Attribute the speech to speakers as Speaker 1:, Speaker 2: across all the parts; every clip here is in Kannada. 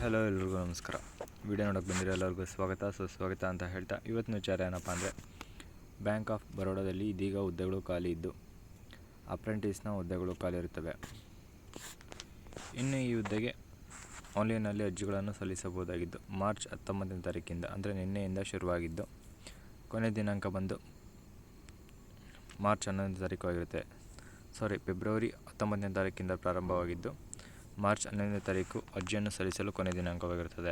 Speaker 1: ಹಲೋ ಎಲ್ರಿಗೂ ನಮಸ್ಕಾರ. ವಿಡಿಯೋ ನೋಡೋಕ್ಕೆ ಬಂದಿರೋ ಎಲ್ಲರಿಗೂ ಸುಸ್ವಾಗತ ಅಂತ ಹೇಳ್ತಾ ಇವತ್ತಿನ ವಿಚಾರ ಏನಪ್ಪ ಅಂದರೆ, ಬ್ಯಾಂಕ್ ಆಫ್ ಬರೋಡಾದಲ್ಲಿ ಇದೀಗ ಹುದ್ದೆಗಳು ಖಾಲಿ ಇದ್ದು ಅಪ್ರೆಂಟಿಸ್ನ ಹುದ್ದೆಗಳು ಖಾಲಿ ಇರುತ್ತವೆ. ಇನ್ನು ಈ ಹುದ್ದೆಗೆ ಆನ್ಲೈನಲ್ಲಿ ಅರ್ಜಿಗಳನ್ನು ಸಲ್ಲಿಸಬಹುದಾಗಿದ್ದು ಮಾರ್ಚ್ 19ನೇ ತಾರೀಕಿಂದ ಅಂದರೆ ನಿನ್ನೆಯಿಂದ ಶುರುವಾಗಿದ್ದು ಕೊನೆ ದಿನಾಂಕ ಬಂದು ಮಾರ್ಚ್ 11ನೇ ತಾರೀಕು ಆಗಿರುತ್ತೆ. ಫೆಬ್ರವರಿ 19ನೇ ತಾರೀಕಿಂದ ಪ್ರಾರಂಭವಾಗಿದ್ದು ಮಾರ್ಚ್ 11ನೇ ತಾರೀಕು ಅರ್ಜಿಯನ್ನು ಸಲ್ಲಿಸಲು ಕೊನೆ ದಿನಾಂಕವಾಗಿರುತ್ತದೆ.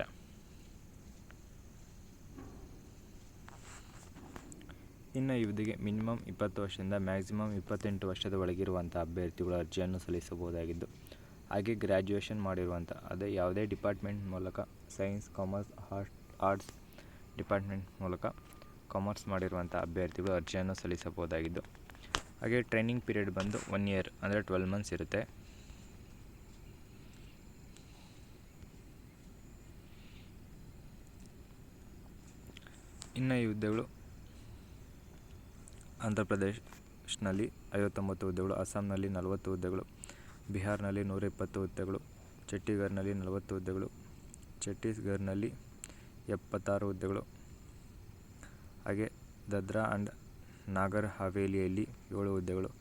Speaker 1: ಇನ್ನು ಈ ಹುದ್ದೆಗೆ ಮಿನಿಮಮ್ 20 ವರ್ಷದಿಂದ ಮ್ಯಾಕ್ಸಿಮಮ್ 28 ವರ್ಷದ ಒಳಗಿರುವಂಥ ಅಭ್ಯರ್ಥಿಗಳು ಅರ್ಜಿಯನ್ನು ಸಲ್ಲಿಸಬಹುದಾಗಿದ್ದು, ಹಾಗೆ ಗ್ರ್ಯಾಜುಯೇಷನ್ ಮಾಡಿರುವಂಥ ಅದೇ ಯಾವುದೇ ಡಿಪಾರ್ಟ್ಮೆಂಟ್ ಮೂಲಕ ಸೈನ್ಸ್, ಕಾಮರ್ಸ್, ಆರ್ಟ್ಸ್ ಡಿಪಾರ್ಟ್ಮೆಂಟ್ ಮೂಲಕ ಕಾಮರ್ಸ್ ಮಾಡಿರುವಂಥ ಅಭ್ಯರ್ಥಿಗಳು ಅರ್ಜಿಯನ್ನು ಸಲ್ಲಿಸಬಹುದಾಗಿದ್ದು, ಹಾಗೆ ಟ್ರೈನಿಂಗ್ ಪೀರಿಯಡ್ ಬಂದು 1 year ಅಂದರೆ 12 months ಇರುತ್ತೆ. ಇನ್ನು ಈ ಹುದ್ದೆಗಳು ಆಂಧ್ರ ಪ್ರದೇಶನಲ್ಲಿ 59 ಹುದ್ದೆಗಳು, ಅಸ್ಸಾಂನಲ್ಲಿ 40 ಹುದ್ದೆಗಳು, ಬಿಹಾರ್ನಲ್ಲಿ 120 ಹುದ್ದೆಗಳು, ಚಂಡೀಗಢನಲ್ಲಿ 40 ಹುದ್ದೆಗಳು, ಛತ್ತೀಸ್ಗಢನಲ್ಲಿ 76 ಹುದ್ದೆಗಳು, ಹಾಗೆ ದಾದ್ರಾ ಆ್ಯಂಡ್ ನಾಗರ್ ಹವೇಲಿಯಲ್ಲಿ 7 ಹುದ್ದೆಗಳು,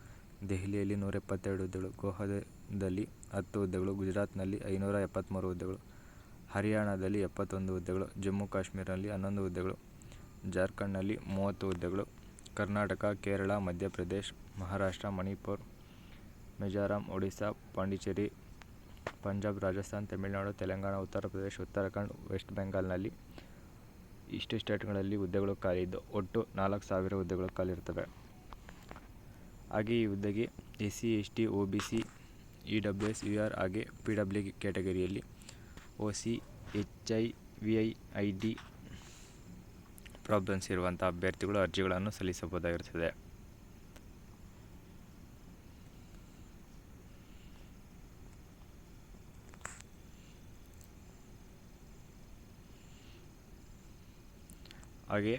Speaker 1: ದೆಹಲಿಯಲ್ಲಿ 172 ಹುದ್ದೆಗಳು, ಗೋವಾದಲ್ಲಿ 10 ಹುದ್ದೆಗಳು, ಗುಜರಾತ್ನಲ್ಲಿ 573 ಹುದ್ದೆಗಳು, ಹರಿಯಾಣದಲ್ಲಿ 71 ಹುದ್ದೆಗಳು, ಜಮ್ಮು ಕಾಶ್ಮೀರದಲ್ಲಿ 11 ಹುದ್ದೆಗಳು, ಜಾರ್ಖಂಡ್ನಲ್ಲಿ 30 ಹುದ್ದೆಗಳು, ಕರ್ನಾಟಕ, ಕೇರಳ, ಮಧ್ಯಪ್ರದೇಶ, ಮಹಾರಾಷ್ಟ್ರ, ಮಣಿಪುರ, ಮಿಜೋರಾಂ, ಒಡಿಶಾ, ಪಾಂಡಿಚೇರಿ, ಪಂಜಾಬ್, ರಾಜಸ್ಥಾನ್, ತಮಿಳುನಾಡು, ತೆಲಂಗಾಣ, ಉತ್ತರ ಪ್ರದೇಶ, ಉತ್ತರಾಖಂಡ್, ವೆಸ್ಟ್ ಬೆಂಗಾಲ್ನಲ್ಲಿ ಇಷ್ಟು ಸ್ಟೇಟ್ಗಳಲ್ಲಿ ಹುದ್ದೆಗಳು ಖಾಲಿ ಇದ್ದು ಒಟ್ಟು 4,000 ಹುದ್ದೆಗಳು ಖಾಲಿ ಇರ್ತವೆ. ಹಾಗೆ ಈ ಹುದ್ದೆಗೆ SC, ST, OBC, EWS, UR ಹಾಗೆ PW ಕ್ಯಾಟಗರಿಯಲ್ಲಿ OC, HI, VI, ID problems ಇರುವಂಥ ಅಭ್ಯರ್ಥಿಗಳು ಅರ್ಜಿಗಳನ್ನು ಸಲ್ಲಿಸಬಹುದಾಗಿರುತ್ತದೆ. ಹಾಗೆ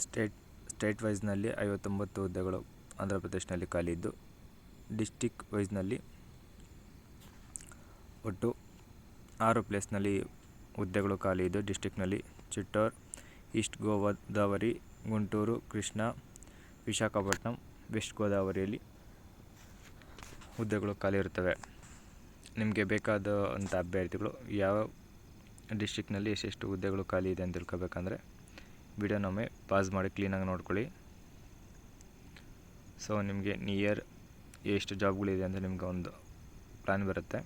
Speaker 1: ಸ್ಟೇಟ್ ವೈಸ್ನಲ್ಲಿ 59 ಹುದ್ದೆಗಳು ಆಂಧ್ರ ಪ್ರದೇಶನಲ್ಲಿ ಖಾಲಿ ಇದ್ದು, ಡಿಸ್ಟಿಕ್ ವೈಸ್ನಲ್ಲಿ ಒಟ್ಟು 6 ಪ್ಲೇಸ್ನಲ್ಲಿ ಹುದ್ದೆಗಳು ಖಾಲಿ ಇದ್ದು, ಡಿಸ್ಟಿಕ್ನಲ್ಲಿ ಚಿತ್ತೂರು, ಈಸ್ಟ್ ಗೋದಾವರಿ, ಗುಂಟೂರು, ಕೃಷ್ಣಾ, ವಿಶಾಖಪಟ್ಟಣಂ, ವೆಸ್ಟ್ ಗೋದಾವರಿಯಲ್ಲಿ ಹುದ್ದೆಗಳು ಖಾಲಿ ಇರುತ್ತವೆ. ನಿಮಗೆ ಬೇಕಾದಂಥ ಅಭ್ಯರ್ಥಿಗಳು ಯಾವ ಡಿಸ್ಟಿಕ್ನಲ್ಲಿ ಎಷ್ಟೆಷ್ಟು ಹುದ್ದೆಗಳು ಖಾಲಿ ಇದೆ ಅಂತ ತಿಳ್ಕೊಬೇಕಂದ್ರೆ ವಿಡಿಯೋನೊಮ್ಮೆ ಪಾಸ್ ಮಾಡಿ ಕ್ಲೀನಾಗಿ ನೋಡ್ಕೊಳ್ಳಿ. ಸೊ ನಿಮಗೆ ನಿಯರ್ ಎಷ್ಟು ಜಾಬ್ಗಳಿದೆ ಅಂತ ನಿಮ್ಗೆ ಒಂದು ಪ್ಲ್ಯಾನ್ ಬರುತ್ತೆ.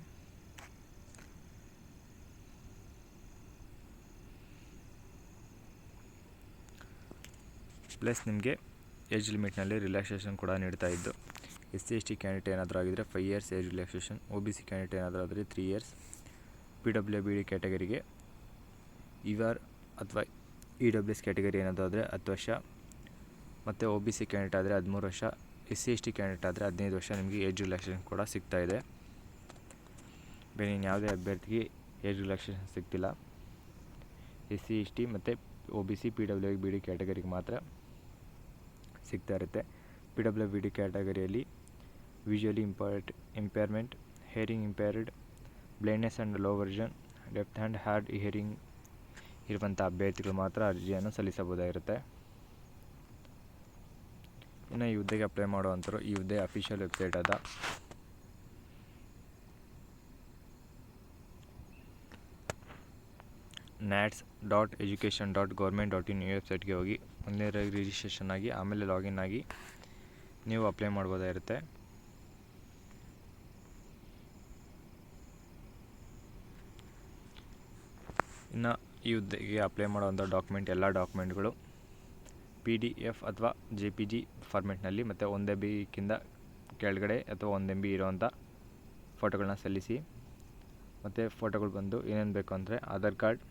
Speaker 1: ಪ್ಲಸ್ ನಿಮಗೆ ಏಜ್ ಲಿಮಿಟ್ನಲ್ಲಿ ರಿಲ್ಯಾಕ್ಸೇಷನ್ ಕೂಡ ನೀಡ್ತಾ ಇದ್ದು, SC, ST ಕ್ಯಾಂಡಿಡೇಟ್ ಏನಾದರೂ ಆಗಿದ್ದರೆ 5 years age relaxation, OBC candidate ಏನಾದರೂ ಆದರೆ 3 years, PWBD ಕ್ಯಾಟಗರಿಗೆ UR ಅಥವಾ EWS ಕ್ಯಾಟಗರಿ ಏನಾದರೂ ಆದರೆ 10 ವರ್ಷ, ಮತ್ತು OBC ಕ್ಯಾಂಡಿಡೇಟ್ ಆದರೆ 13 ವರ್ಷ, SC, ST ಕ್ಯಾಂಡಿಡೇಟ್ ಆದರೆ 15 ವರ್ಷ ನಿಮಗೆ ಏಜ್ ರಿಲ್ಯಾಕ್ಸೇಷನ್ ಕೂಡ ಸಿಗ್ತಾ ಇದೆ. ಬೇರೆ ಯಾವುದೇ ಅಭ್ಯರ್ಥಿಗೆ ಏಜ್ ರಿಲ್ಯಾಕ್ಸೇಷನ್ ಸಿಗ್ತಿಲ್ಲ. SC, ST ಮತ್ತು OBC, PWBD ಕ್ಯಾಟಗರಿಗೆ ಮಾತ್ರ ಸಿಗ್ತಾ ಇರುತ್ತೆ. PWBD ಕ್ಯಾಟಗರಿಯಲ್ಲಿ visually impairment, hearing impaired, blindness and low vision, left hand hard hearing ಇರುವಂಥ ಅಭ್ಯರ್ಥಿಗಳು ಮಾತ್ರ ಅರ್ಜಿಯನ್ನು ಸಲ್ಲಿಸಬಹುದಾಗಿರುತ್ತೆ. ಇನ್ನು ಈ ಹುದ್ದೆಗೆ ಅಪ್ಲೈ ಮಾಡುವಂಥವ್ರು ಈ ಹುದ್ದೆ ಅಫಿಷಿಯಲ್ ವೆಬ್ಸೈಟ್ ಆದ nats.education.government.in ಈ ವೆಬ್ಸೈಟ್ಗೆ ಹೋಗಿ ಒಂದೇ ರಿಜಿಸ್ಟ್ರೇಷನ್ ಆಗಿ ಆಮೇಲೆ ಲಾಗಿನ್ ಆಗಿ ನೀವು ಅಪ್ಲೈ ಮಾಡ್ಬೋದಾಗಿರುತ್ತೆ. ಇನ್ನು ಈ ಹುದ್ದೆಗೆ ಅಪ್ಲೈ ಮಾಡುವಂಥ ಎಲ್ಲ ಡಾಕ್ಯುಮೆಂಟ್ಗಳು PDF ಅಥವಾ JPG ಫಾರ್ಮೆಟ್ನಲ್ಲಿ ಮತ್ತು 1 MBಕ್ಕಿಂತ ಕೆಳಗಡೆ ಅಥವಾ 1 MB ಇರೋವಂಥ ಫೋಟೋಗಳನ್ನ ಸಲ್ಲಿಸಿ. ಮತ್ತು ಫೋಟೋಗಳು ಬಂದು ಏನೇನು ಬೇಕು ಅಂದರೆ Aadhaar card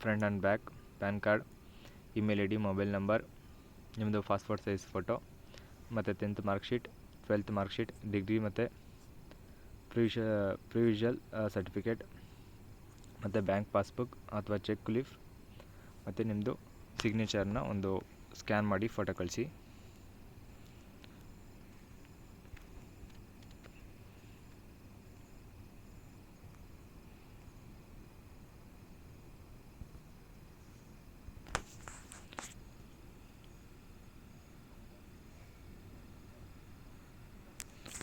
Speaker 1: front and back, PAN card, email ID, mobile number, ನಿಮ್ಮದು ಪಾಸ್ಪೋರ್ಟ್ ಸೈಜ್ ಫೋಟೋ, ಮತ್ತು 10th marksheet, 12th marksheet, degree ಮತ್ತು ಪ್ರಿವಿಷಲ್ ಸರ್ಟಿಫಿಕೇಟ್, ಮತ್ತು ಬ್ಯಾಂಕ್ ಪಾಸ್ಬುಕ್ ಅಥವಾ ಚೆಕ್ ಲೀಫ್, ಮತ್ತು ನಿಮ್ಮದು ಸಿಗ್ನೇಚರ್ನ ಒಂದು ಸ್ಕ್ಯಾನ್ ಮಾಡಿ ಫೋಟೋ ಕಳಿಸಿ.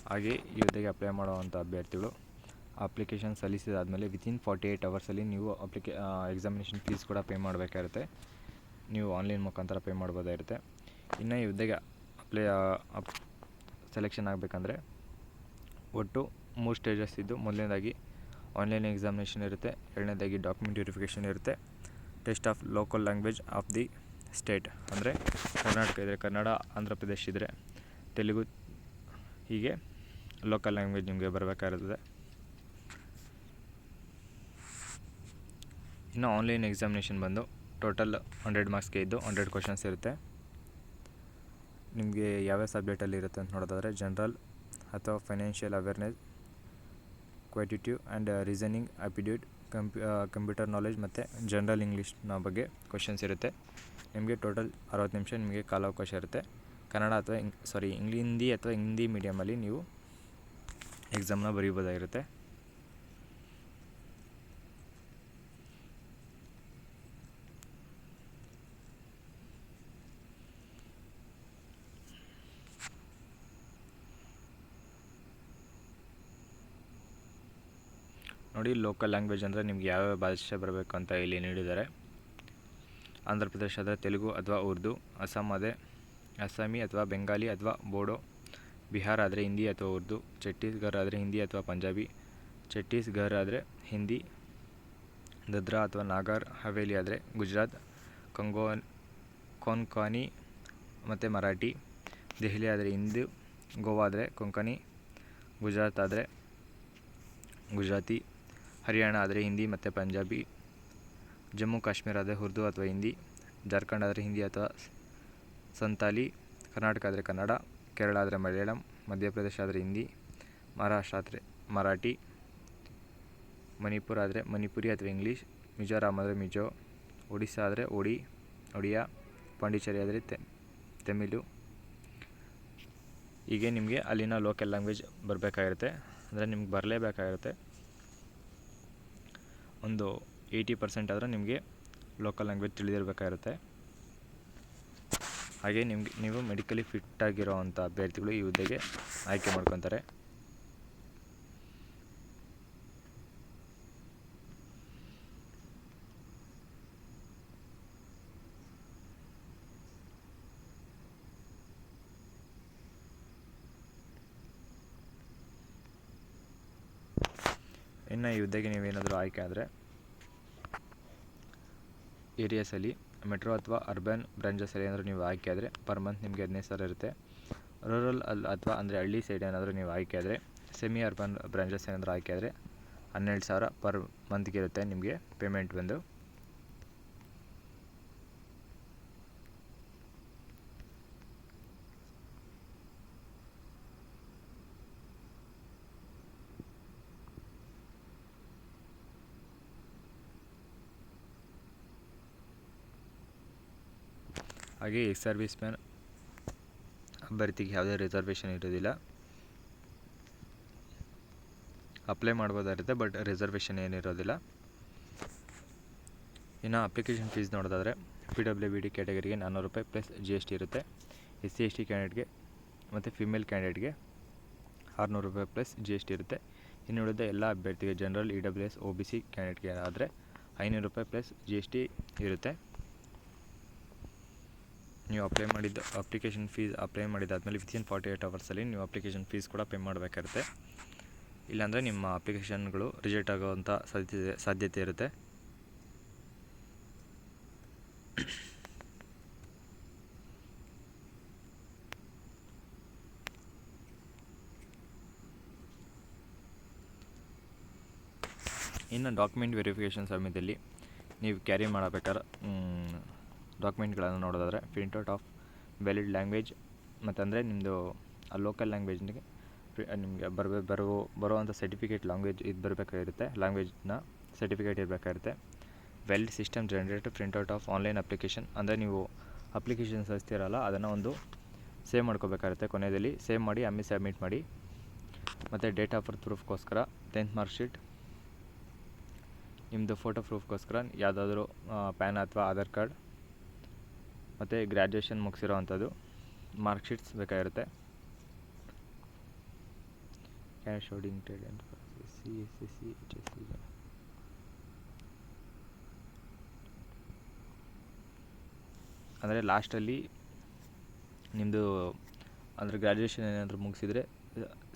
Speaker 1: ಹಾಗೆ ಈ ಹುದ್ದೆಗೆ ಅಪ್ಲೈ ಮಾಡುವಂಥ ಅಭ್ಯರ್ಥಿಗಳು ಅಪ್ಲಿಕೇಶನ್ ಸಲ್ಲಿಸಿದಾದಮೇಲೆ ವಿತಿನ್ 48 ಅವರ್ಸಲ್ಲಿ ನೀವು ಎಕ್ಸಾಮಿನೇಷನ್ ಫೀಸ್ ಕೂಡ ಪೇ ಮಾಡಬೇಕಾಗಿರುತ್ತೆ. ನೀವು ಆನ್ಲೈನ್ ಮುಖಾಂತರ ಪೇ ಮಾಡ್ಬೋದಾಗಿರುತ್ತೆ. ಇನ್ನು ಈ ಹುದ್ದೆಗೆ ಸೆಲೆಕ್ಷನ್ ಆಗಬೇಕಂದ್ರೆ ಒಟ್ಟು 3 ಸ್ಟೇಜಸ್ ಇದ್ದು, ಮೊದಲನೇದಾಗಿ ಆನ್ಲೈನ್ ಎಕ್ಸಾಮಿನೇಷನ್ ಇರುತ್ತೆ, ಎರಡನೇದಾಗಿ ಡಾಕ್ಯುಮೆಂಟ್ ವೆರಿಫಿಕೇಷನ್ ಇರುತ್ತೆ, test of local language of the state ಅಂದರೆ ಕರ್ನಾಟಕ ಇದ್ದರೆ ಕನ್ನಡ, ಆಂಧ್ರ ಪ್ರದೇಶ್ ಇದ್ದರೆ ತೆಲುಗು, ಹೀಗೆ ಲೋಕಲ್ ಲ್ಯಾಂಗ್ವೇಜ್ ನಿಮಗೆ ಬರಬೇಕಾಗಿರ್ತದೆ. ಇನ್ನು ಆನ್ಲೈನ್ ಎಕ್ಸಾಮಿನೇಷನ್ ಬಂದು ಟೋಟಲ್ 100 ಮಾರ್ಕ್ಸ್ಗೆ ಇದ್ದು 100 ಕ್ವಶನ್ಸ್ ಇರುತ್ತೆ. ನಿಮಗೆ ಯಾವ್ಯಾವ ಸಬ್ಜೆಕ್ಟಲ್ಲಿ ಇರುತ್ತೆ ಅಂತ ನೋಡೋದಾದರೆ ಜನರಲ್ ಅಥವಾ financial awareness, quantitative and reasoning, aptitude, computer knowledge ಮತ್ತು ಜನರಲ್ ಇಂಗ್ಲೀಷ್ನ ಬಗ್ಗೆ ಕ್ವಶನ್ಸ್ ಇರುತ್ತೆ. ನಿಮಗೆ ಟೋಟಲ್ 60 ನಿಮಿಷ ನಿಮಗೆ ಕಾಲಾವಕಾಶ ಇರುತ್ತೆ. ಕನ್ನಡ ಅಥವಾ ಹಿಂದಿ ಅಥವಾ ಹಿಂದಿ ಮೀಡಿಯಮಲ್ಲಿ ನೀವು ಎಕ್ಸಾಮ್ನ ಬರೀಬೋದಾಗಿರುತ್ತೆ. ನೋಡಿ, ಲೋಕಲ್ ಲ್ಯಾಂಗ್ವೇಜ್ ಅಂದರೆ ನಿಮ್ಗೆ ಯಾವ್ಯಾವ ಭಾಷೆ ಬರಬೇಕು ಅಂತ ಇಲ್ಲಿ ನೀಡಿದ್ದಾರೆ. ಆಂಧ್ರ ಪ್ರದೇಶ ಆದರೆ ತೆಲುಗು ಅಥವಾ ಉರ್ದು, ಅಸ್ಸಾಮಿ ಅಥವಾ ಬೆಂಗಾಲಿ ಅಥವಾ ಬೋಡೋ, ಬಿಹಾರ ಆದರೆ ಹಿಂದಿ ಅಥವಾ ಉರ್ದು, ಛತ್ತೀಸ್ಗಢ ಆದರೆ ಹಿಂದಿ ಅಥವಾ ಪಂಜಾಬಿ, ಛತ್ತೀಸ್ಗಢ ಆದರೆ ಹಿಂದಿ, ದಾದ್ರಾ ಅಥವಾ ನಾಗರ್ ಹವೇಲಿ ಆದರೆ ಗುಜರಾತ್, ಕೊಂಕಣಿ ಮತ್ತು ಮರಾಠಿ, ದೆಹಲಿ ಆದರೆ ಹಿಂದಿ, ಗೋವಾ ಆದರೆ ಕೊಂಕಣಿ, ಗುಜರಾತ್ ಆದರೆ ಗುಜರಾತಿ, ಹರಿಯಾಣ ಆದರೆ ಹಿಂದಿ ಮತ್ತು ಪಂಜಾಬಿ, ಜಮ್ಮು ಕಾಶ್ಮೀರ ಆದರೆ ಉರ್ದು ಅಥವಾ ಹಿಂದಿ, ಜಾರ್ಖಂಡ್ ಆದರೆ ಹಿಂದಿ ಅಥವಾ ಸಂತಾಲಿ, ಕರ್ನಾಟಕ ಆದರೆ ಕನ್ನಡ, ಕೇರಳ ಆದರೆ ಮಲಯಾಳಂ, ಮಧ್ಯಪ್ರದೇಶ ಆದರೆ ಹಿಂದಿ, ಮಹಾರಾಷ್ಟ್ರ ಆದರೆ ಮರಾಠಿ, ಮಣಿಪುರ ಆದರೆ ಮಣಿಪುರಿ ಅಥವಾ ಇಂಗ್ಲೀಷ್, ಮಿಜೋರಾಂ ಆದರೆ ಮಿಜೋ, ಒಡಿಸ್ಸಾ ಆದರೆ ಒಡಿಯಾ, ಪಾಂಡಿಚೇರಿ ಆದರೆ ತಮಿಳು. ಹೀಗೆ ನಿಮಗೆ ಅಲ್ಲಿನ ಲೋಕಲ್ ಲ್ಯಾಂಗ್ವೇಜ್ ಬರಬೇಕಾಗಿರುತ್ತೆ, ಅಂದರೆ ನಿಮ್ಗೆ ಬರಲೇಬೇಕಾಗಿರುತ್ತೆ. ಒಂದು 80% ಆದರೂ ನಿಮಗೆ ಲೋಕಲ್ ಲ್ಯಾಂಗ್ವೇಜ್ ತಿಳಿದಿರಬೇಕಾಗಿರುತ್ತೆ. ಹಾಗೆ ನೀವು ಮೆಡಿಕಲಿ ಫಿಟ್ ಆಗಿರೋವಂಥ ಅಭ್ಯರ್ಥಿಗಳು ಈ ಹುದ್ದೆಗೆ ಆಯ್ಕೆ ಮಾಡ್ಕೊತಾರೆ. ಇನ್ನು ಈ ಹುದ್ದೆಗೆ ನೀವೇನಾದರೂ ಆಯ್ಕೆ ಆದರೆ ಏರಿಯಾಸಲ್ಲಿ ಮೆಟ್ರೋ ಅಥವಾ ಅರ್ಬನ್ ಬ್ರಾಂಚಸಲ್ಲಿ ಏನಾದರೂ ನೀವು ಆಯ್ಕೆ ಆದರೆ ಪರ್ ಮಂತ್ ನಿಮಗೆ 15,000 ಇರುತ್ತೆ. ರೂರಲ್ ಅಥವಾ ಅಂದರೆ ಹಳ್ಳಿ ಸೈಡ್ ಏನಾದರೂ ನೀವು ಆಯ್ಕೆ ಆದರೆ, ಸೆಮಿ ಅರ್ಬನ್ ಬ್ರಾಂಚಸ್ ಏನಾದರೂ ಆಯ್ಕೆ ಆದರೆ 12,000 ಪರ್ ಮಂತ್ಗೆ ಇರುತ್ತೆ ನಿಮಗೆ ಪೇಮೆಂಟ್ ಬಂದು. ಹಾಗೆ ಎಕ್ಸ್ ಸರ್ವಿಸ್ ಮ್ಯಾನ್ ಅಭ್ಯರ್ಥಿಗೆ ಯಾವುದೇ ರಿಸರ್ವೇಷನ್ ಇರೋದಿಲ್ಲ. ಅಪ್ಲೈ ಮಾಡ್ಬೋದಾಗಿರುತ್ತೆ, ಬಟ್ ರಿಸರ್ವೇಷನ್ ಏನಿರೋದಿಲ್ಲ. ಇನ್ನು ಅಪ್ಲಿಕೇಶನ್ ಫೀಸ್ ನೋಡೋದಾದರೆ PWD ಕ್ಯಾಟಗರಿಗೆ 400 ರೂಪಾಯಿ ಪ್ಲಸ್ GST ಇರುತ್ತೆ. SC/ST ಕ್ಯಾಂಡಿಡೇಟ್ಗೆ ಮತ್ತು ಫಿಮೇಲ್ ಕ್ಯಾಂಡಿಡೇಟ್ಗೆ 600 ರೂಪಾಯಿ ಪ್ಲಸ್ GST ಇರುತ್ತೆ. ಇನ್ನು ಉಳಿದ ಎಲ್ಲ ಅಭ್ಯರ್ಥಿಗೆ ಜನರಲ್, EWS, OBC ಕ್ಯಾಂಡಿಡೇಟ್ಗೆ ಆದರೆ 500 ರೂಪಾಯಿ ಪ್ಲಸ್ GST ಇರುತ್ತೆ. ನೀವು ಅಪ್ಲಿಕೇಶನ್ ಫೀಸ್ ಅಪ್ಲೈ ಮಾಡಿದಾದಮೇಲೆ ವಿತಿನ್ 48 ಅವರ್ಸಲ್ಲಿ ನೀವು ಅಪ್ಲಿಕೇಶನ್ ಫೀಸ್ ಕೂಡ ಪೇ ಮಾಡಬೇಕಾಗುತ್ತೆ. ಇಲ್ಲಾಂದರೆ ನಿಮ್ಮ ಅಪ್ಲಿಕೇಶನ್ಗಳು ರಿಜೆಕ್ಟ್ ಆಗೋವಂಥ ಸಾಧ್ಯತೆ ಇರುತ್ತೆ. ಇನ್ನು ಡಾಕ್ಯುಮೆಂಟ್ ವೆರಿಫಿಕೇಷನ್ ಸಮಯದಲ್ಲಿ ನೀವು ಕ್ಯಾರಿ ಮಾಡಬೇಕಾದ್ರೆ ಡಾಕ್ಯುಮೆಂಟ್ಗಳನ್ನು ನೋಡೋದಾದರೆ ಪ್ರಿಂಟ್ಔಟ್ ಆಫ್ ವ್ಯಾಲಿಡ್ ಲ್ಯಾಂಗ್ವೇಜ್, ಮತ್ತಂದರೆ ನಿಮ್ಮದು ಆ ಲೋಕಲ್ ಲ್ಯಾಂಗ್ವೇಜ್ನಿಗೆ ನಿಮಗೆ ಬರುವಂಥ ಸರ್ಟಿಫಿಕೇಟ್ ಲ್ಯಾಂಗ್ವೇಜ್ ಇದು ಬರಬೇಕಾಗಿರುತ್ತೆ. ಲ್ಯಾಂಗ್ವೇಜ್ನ ಸರ್ಟಿಫಿಕೇಟ್ ಇರಬೇಕಾಗಿರುತ್ತೆ. Valid system generated printout of online application, ಅಂದರೆ ನೀವು ಅಪ್ಲಿಕೇಶನ್ ಸಲ್ಲಿಸ್ತೀರಲ್ಲ ಅದನ್ನು ಒಂದು ಸೇವ್ ಮಾಡ್ಕೋಬೇಕಾಗುತ್ತೆ. ಕೊನೆಯಲ್ಲಿ ಸೇವ್ ಮಾಡಿ ಆಮೇಲೆ ಸಬ್ಮಿಟ್ ಮಾಡಿ. ಮತ್ತು ಡೇಟ್ ಆಫ್ ಬರ್ತ್ ಪ್ರೂಫ್ಗೋಸ್ಕರ 10th ಮಾರ್ಕ್ ಶೀಟ್, ನಿಮ್ಮದು ಫೋಟೋ ಪ್ರೂಫ್ಗೋಸ್ಕರ ಯಾವುದಾದ್ರೂ ಪ್ಯಾನ್ ಅಥವಾ ಆಧಾರ್ ಕಾರ್ಡ್, ಮತ್ತು ಗ್ರ್ಯಾಜುಯೇಷನ್ ಮುಗಿಸಿರೋ ಅಂಥದ್ದು ಮಾರ್ಕ್ ಶೀಟ್ಸ್ ಬೇಕಾಗಿರುತ್ತೆ. Cash holding trade and CSC HSC ಅಂದರೆ ಲಾಸ್ಟಲ್ಲಿ ನಿಮ್ಮದು ಅಂದರೆ ಗ್ರ್ಯಾಜುಯೇಷನ್ ಏನಾದರೂ ಮುಗಿಸಿದರೆ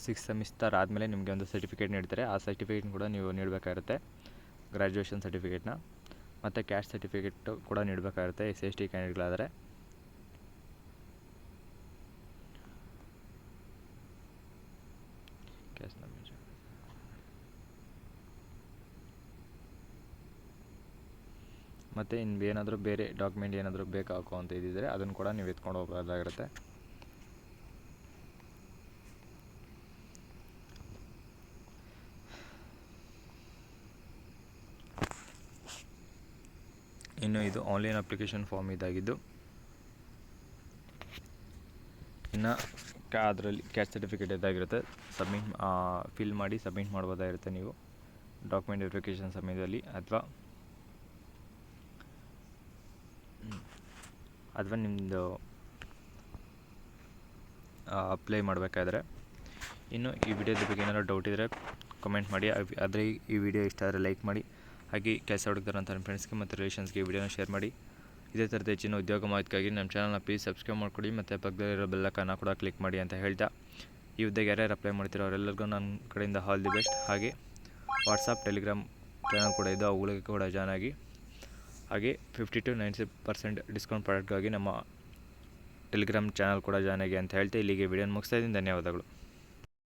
Speaker 1: 6th ಸೆಮಿಸ್ಟರ್ ಆದಮೇಲೆ ನಿಮಗೆ ಒಂದು ಸರ್ಟಿಫಿಕೇಟ್ ನೀಡ್ತಾರೆ. ಆ ಸರ್ಟಿಫಿಕೇಟ್ ಕೂಡ ನೀವು ನೀಡಬೇಕಾಗಿರುತ್ತೆ, ಗ್ರ್ಯಾಜುಯೇಷನ್ ಸರ್ಟಿಫಿಕೇಟ್ನ. ಮತ್ತು ಕ್ಯಾಸ್ಟ್ ಸರ್ಟಿಫಿಕೇಟ್ ಕೂಡ ನೀಡಬೇಕಾಗಿರುತ್ತೆ SC/ST ಕ್ಯಾಂಡಿಡೇಟ್ಗಳಾದರೆ. ಮತ್ತು ಏನಾದರೂ ಬೇರೆ ಡಾಕ್ಯುಮೆಂಟ್ ಏನಾದರೂ ಬೇಕಾಗೋ ಅಂತ ಇದ್ದಿದ್ದರೆ ಅದನ್ನು ಕೂಡ ನೀವು ಎತ್ಕೊಂಡು ಹೋಗೋದಾಗಿರುತ್ತೆ. ಇನ್ನು ಇದು ಆನ್ಲೈನ್ ಅಪ್ಲಿಕೇಶನ್ ಫಾರ್ಮ್ ಇದಾಗಿದ್ದು, ಇನ್ನು ಅದರಲ್ಲಿ ಕ್ಯಾಸ್ಟ್ ಸರ್ಟಿಫಿಕೇಟ್ ಇದಾಗಿರುತ್ತೆ, ಫಿಲ್ ಮಾಡಿ ಸಬ್ಮಿಟ್ ಮಾಡ್ಬೋದಾಗಿರುತ್ತೆ ನೀವು ಡಾಕ್ಯುಮೆಂಟ್ ವೆರಿಫಿಕೇಷನ್ ಸಮಯದಲ್ಲಿ, ಅಥವಾ ನಿಮ್ಮದು ಅಪ್ಲೈ ಮಾಡಬೇಕಾದ್ರೆ. ಇನ್ನು ಈ ವಿಡಿಯೋದ ಬಗ್ಗೆ ಏನಾದರೂ ಡೌಟ್ ಇದ್ದರೆ ಕಮೆಂಟ್ ಮಾಡಿ. ಆದರೆ ಈ ವಿಡಿಯೋ ಇಷ್ಟ ಆದರೆ ಲೈಕ್ ಮಾಡಿ. ಹಾಗೆ ಕೆಲಸ ಹುಡುಕ್ತಾರಂಥ ನನ್ನ ಫ್ರೆಂಡ್ಸ್ಗೆ ಮತ್ತು ರಿಲೇಷನ್ಸ್ಗೆ ಈ ವಿಡಿಯೋನ ಶೇರ್ ಮಾಡಿ. ಇದೇ ಥರದ ಹೆಚ್ಚಿನ ಉದ್ಯೋಗ ಮಾಹಿತಿಗಾಗಿ ನಮ್ಮ ಚಾನಲ್ನ ಪ್ಲೀಸ್ ಸಬ್ಸ್ಕ್ರೈಬ್ ಮಾಡ್ಕೊಡಿ ಮತ್ತು ಪಕ್ಕದಲ್ಲಿರೋ ಬೆಲ್ಲೈಕನ್ನ ಕೂಡ ಕ್ಲಿಕ್ ಮಾಡಿ ಅಂತ ಹೇಳ್ತಾ, ಈ ಹುದ್ದೆಗೆ ಯಾರ್ಯಾರು ಅಪ್ಲೈ ಮಾಡ್ತೀರೋ ಅವರೆಲ್ಲರಿಗೂ ನನ್ನ ಕಡೆಯಿಂದ ಆಲ್ ದಿ ಬೆಸ್ಟ್. ಹಾಗೆ ವಾಟ್ಸಪ್, ಟೆಲಿಗ್ರಾಮ್ ಚಾನಲ್ ಕೂಡ ಇದೆ, ಅವುಗಳಿಗೆ ಕೂಡ ಜಾಯ್ನ್ ಆಗಿ. ಹಾಗೆ 50 to 90% ಡಿಸ್ಕೌಂಟ್ ಪ್ರಾಡಕ್ಟ್ಗಾಗಿ ನಮ್ಮ ಟೆಲಿಗ್ರಾಮ್ ಚಾನಲ್ ಕೂಡ ಜಾಯ್ನ್ ಆಗಿ ಅಂತ ಹೇಳ್ತಾ ಇಲ್ಲಿಗೆ ವಿಡಿಯೋನ ಮುಗಿಸ್ತಾ ಇದ್ದೀನಿ. ಧನ್ಯವಾದಗಳು.